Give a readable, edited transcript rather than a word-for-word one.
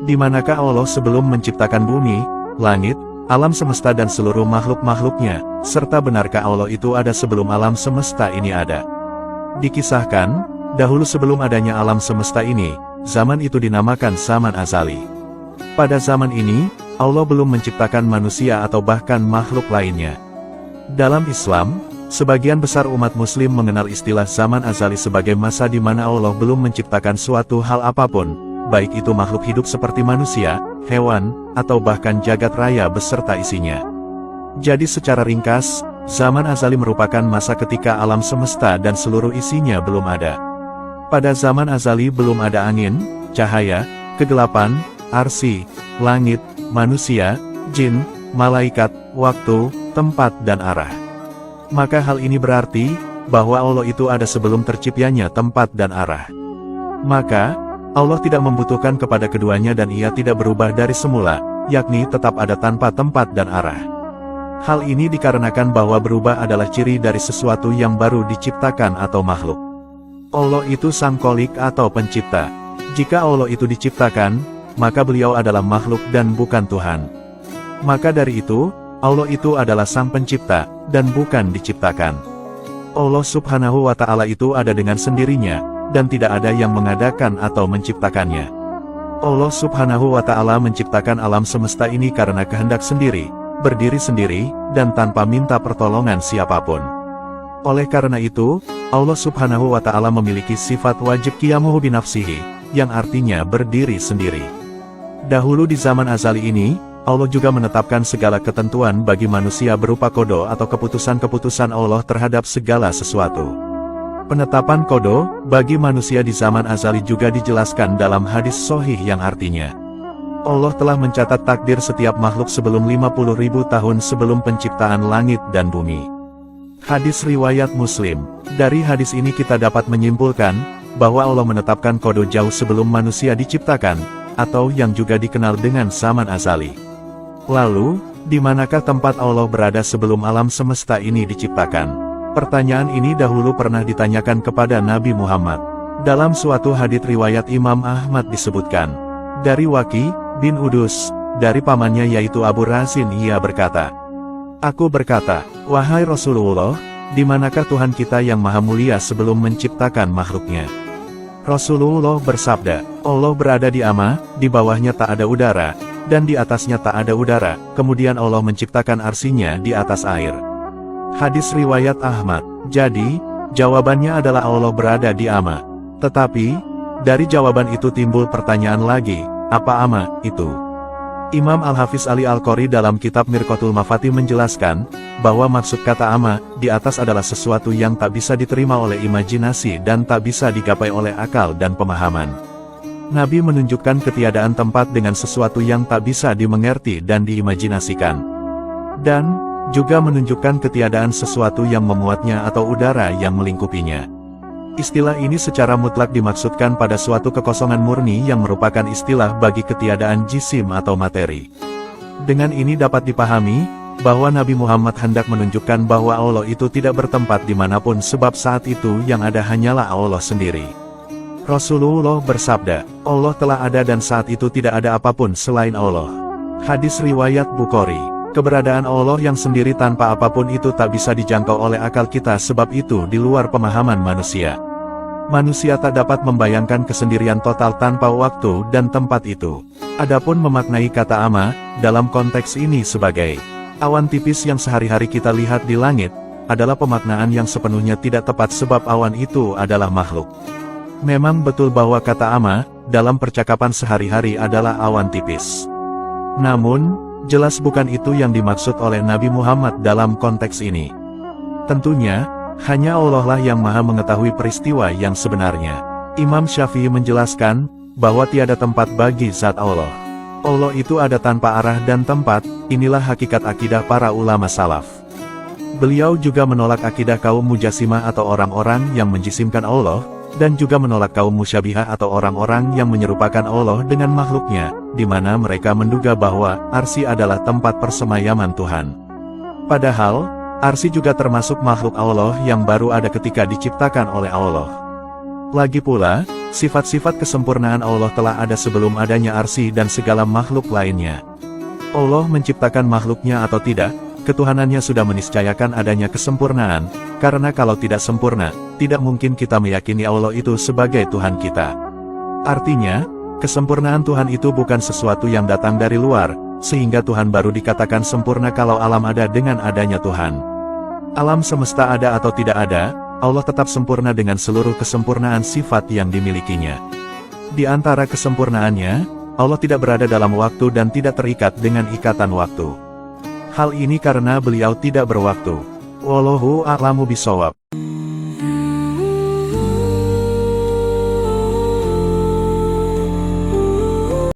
Di manakah Allah sebelum menciptakan bumi, langit, alam semesta dan seluruh makhluk-makhluknya, serta benarkah Allah itu ada sebelum alam semesta ini ada? Dikisahkan, dahulu sebelum adanya alam semesta ini, zaman itu dinamakan zaman azali. Pada zaman ini, Allah belum menciptakan manusia atau bahkan makhluk lainnya. Dalam Islam, sebagian besar umat muslim mengenal istilah zaman azali sebagai masa di mana Allah belum menciptakan suatu hal apapun, baik itu makhluk hidup seperti manusia, hewan, atau bahkan jagat raya beserta isinya. Jadi secara ringkas, zaman azali merupakan masa ketika alam semesta dan seluruh isinya belum ada. Pada zaman azali belum ada angin, cahaya, kegelapan, arsy, langit, manusia, jin, malaikat, waktu, tempat dan arah. Maka hal ini berarti, bahwa Allah itu ada sebelum terciptanya tempat dan arah. Maka, Allah tidak membutuhkan kepada keduanya dan ia tidak berubah dari semula, yakni tetap ada tanpa tempat dan arah. Hal ini dikarenakan bahwa berubah adalah ciri dari sesuatu yang baru diciptakan atau makhluk. Allah itu sang kholik atau pencipta. Jika Allah itu diciptakan, maka beliau adalah makhluk dan bukan Tuhan. Maka dari itu, Allah itu adalah sang pencipta, dan bukan diciptakan. Allah subhanahu wa ta'ala itu ada dengan sendirinya, dan tidak ada yang mengadakan atau menciptakannya. Allah subhanahu wa ta'ala menciptakan alam semesta ini karena kehendak sendiri, berdiri sendiri, dan tanpa minta pertolongan siapapun. Oleh karena itu, Allah subhanahu wa ta'ala memiliki sifat wajib qiyamuhu binafsihi, yang artinya berdiri sendiri. Dahulu di zaman azali ini, Allah juga menetapkan segala ketentuan bagi manusia berupa kodo atau keputusan-keputusan Allah terhadap segala sesuatu. Penetapan kodo bagi manusia di zaman azali juga dijelaskan dalam hadis sahih yang artinya, Allah telah mencatat takdir setiap makhluk sebelum 50.000 tahun sebelum penciptaan langit dan bumi. Hadis riwayat Muslim. Dari hadis ini kita dapat menyimpulkan, bahwa Allah menetapkan kodo jauh sebelum manusia diciptakan, atau yang juga dikenal dengan zaman azali. Lalu, di manakah tempat Allah berada sebelum alam semesta ini diciptakan? Pertanyaan ini dahulu pernah ditanyakan kepada Nabi Muhammad. Dalam suatu hadits riwayat Imam Ahmad disebutkan, dari Waqi bin Udus, dari pamannya yaitu Abu Razin ia berkata, aku berkata, wahai Rasulullah, di manakah Tuhan kita yang maha mulia sebelum menciptakan makhluknya? Rasulullah bersabda, Allah berada di ama, di bawahnya tak ada udara, dan di atasnya tak ada udara, kemudian Allah menciptakan arsinya di atas air. Hadis riwayat Ahmad. Jadi, jawabannya adalah Allah berada di ama. Tetapi, dari jawaban itu timbul pertanyaan lagi, apa ama itu? Imam Al-Hafiz Ali Al-Qori dalam kitab Mirqatul Mafatih menjelaskan, bahwa maksud kata ama, di atas adalah sesuatu yang tak bisa diterima oleh imajinasi dan tak bisa digapai oleh akal dan pemahaman. Nabi menunjukkan ketiadaan tempat dengan sesuatu yang tak bisa dimengerti dan diimajinasikan. Dan, juga menunjukkan ketiadaan sesuatu yang memuatnya atau udara yang melingkupinya. Istilah ini secara mutlak dimaksudkan pada suatu kekosongan murni yang merupakan istilah bagi ketiadaan jisim atau materi. Dengan ini dapat dipahami, bahwa Nabi Muhammad hendak menunjukkan bahwa Allah itu tidak bertempat dimanapun sebab saat itu yang ada hanyalah Allah sendiri. Rasulullah bersabda, Allah telah ada dan saat itu tidak ada apapun selain Allah. Hadis riwayat Bukhari. Keberadaan Allah yang sendiri tanpa apapun itu tak bisa dijangkau oleh akal kita sebab itu di luar pemahaman manusia. Manusia tak dapat membayangkan kesendirian total tanpa waktu dan tempat itu. Adapun memaknai kata ama, dalam konteks ini sebagai awan tipis yang sehari-hari kita lihat di langit, adalah pemaknaan yang sepenuhnya tidak tepat sebab awan itu adalah makhluk. Memang betul bahwa kata ama, dalam percakapan sehari-hari adalah awan tipis. Namun, jelas bukan itu yang dimaksud oleh Nabi Muhammad dalam konteks ini. Tentunya, hanya Allah lah yang maha mengetahui peristiwa yang sebenarnya. Imam Syafi'i menjelaskan, bahwa tiada tempat bagi zat Allah. Allah itu ada tanpa arah dan tempat, inilah hakikat akidah para ulama salaf. Beliau juga menolak akidah kaum Mujassimah atau orang-orang yang menjisimkan Allah, dan juga menolak kaum musyabihah atau orang-orang yang menyerupakan Allah dengan makhluknya, di mana mereka menduga bahwa arsy adalah tempat persemayaman Tuhan. Padahal, arsy juga termasuk makhluk Allah yang baru ada ketika diciptakan oleh Allah. Lagi pula, Sifat-sifat kesempurnaan Allah telah ada sebelum adanya arsy dan segala makhluk lainnya. Allah menciptakan makhluknya atau tidak, ketuhanannya sudah meniscayakan adanya kesempurnaan, karena kalau tidak sempurna, tidak mungkin kita meyakini Allah itu sebagai Tuhan kita. Artinya, kesempurnaan Tuhan itu bukan sesuatu yang datang dari luar, sehingga Tuhan baru dikatakan sempurna kalau alam ada dengan adanya Tuhan. Alam semesta ada atau tidak ada, Allah tetap sempurna dengan seluruh kesempurnaan sifat yang dimilikinya. Di antara kesempurnaannya, Allah tidak berada dalam waktu dan tidak terikat dengan ikatan waktu. Hal ini karena beliau tidak berwaktu. Wallahu a'lamu bishawab.